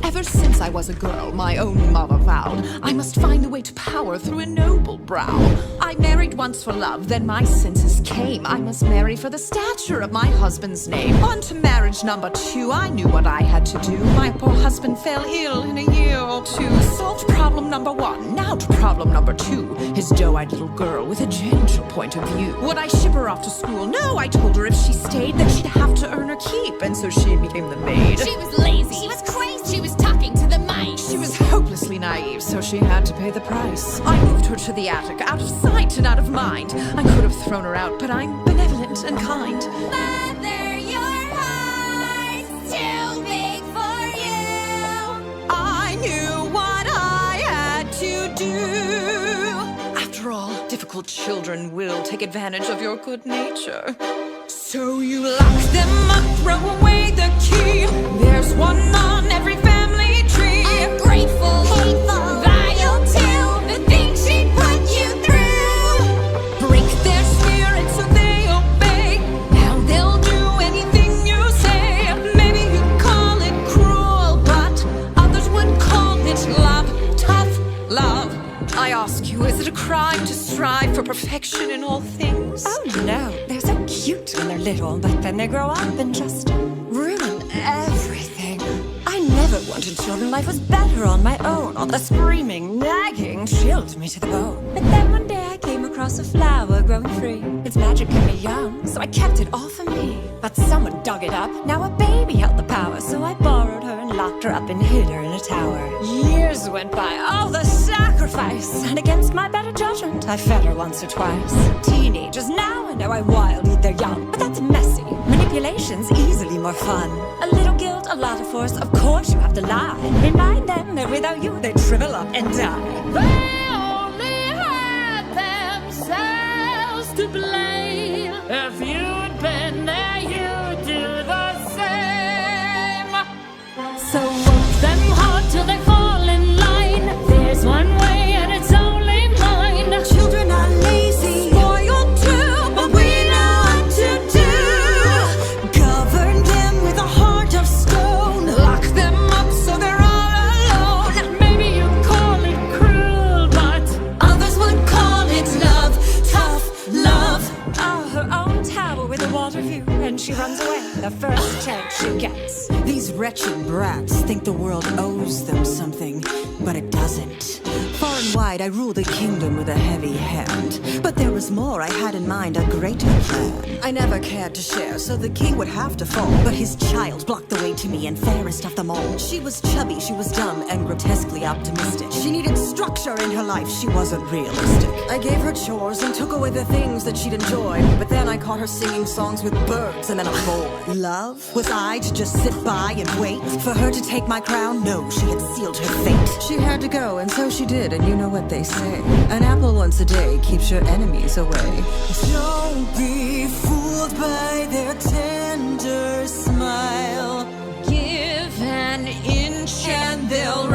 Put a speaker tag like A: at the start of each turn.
A: Ever since I was a girl, my own mother vowed I must find the way to power through a noble brow. I married once for love, then my senses came. I must marry for the stature of my husband's name. On to marriage number 2, I knew what I had to do. My poor husband fell ill in a year or 2. Solved problem number 1, now to problem number 2. His doe-eyed little girl with a gentle point of view. Would I ship her off to school? No, I told her if she stayed, that she'd have to earn her keep, and so she became the maid.
B: She was lazy, she was crazy, she was talking to the mice.
A: She was hopelessly naive, so she had to pay the price. I moved her to the attic, out of sight and out of mind. I could have thrown her out, but I'm benevolent and kind.
B: Mother, your heart's too big for you.
A: I knew what I had to do. After all, difficult children will take advantage of your good nature. So you lock them up, throw away the key. There's one on every family tree.
B: Ungrateful, hateful, vile too. The things she put you through.
A: Break their spirit so they obey. Now they'll do anything you say. Maybe you call it cruel, but others would call it love. Tough love. I ask you, is it a crime to strive for perfection in all things?
C: Oh no, they're so cute when they're little, but then they grow up and just ruin everything. I never wanted children, life was better on my own. All the screaming, nagging chilled me to the bone. But then one day I came across a flower growing free. Its magic kept me young, so I kept it all for me. But someone dug it up, now a baby held the power. So I borrowed her and locked her up and hid her in a tower. Years went by, all the sacrifice, and against my better judgment, I fed her once or twice. Teenagers now, I know I wild eat their young, but that's messy. Manipulation's easily more fun. A little guilt, a lot of force, of course you have to lie. Remind them that without you, they'd shrivel up and die.
B: They only had themselves to blame. If you'd been there, you'd do the same. So work them hard till they fall in line. There's one way and it's only mine.
A: Children are lazy, spoiled too, but we know what to do. Govern them with a heart of stone. Lock them up so they're all alone.
B: Maybe you call it cruel, but
A: Others would call it love, tough love.
C: Oh, her own tower with a water view, and she runs away the first chance she gets.
D: These wretched brats think the world owes them something, but it doesn't. Far and wide I rule the kingdom with a heavy hand, but there was more I had in mind, a greater plan. I never cared to share, so the king would have to fall, but his child blocked the way to me, and fairest of them all. She was chubby, she was dumb, and grotesquely optimistic. She needed structure in her life, she wasn't realistic. I gave her chores and took away the things that she'd enjoy, but then I caught her singing songs with birds and then a boy. Love? Was I to just sit by and wait for her to take my crown? No, she had sealed her fate. She had to go, and so she did, and you know what they say. An apple once a day keeps your enemies away. Don't be fooled by their tender smile.
A: Give an inch and they'll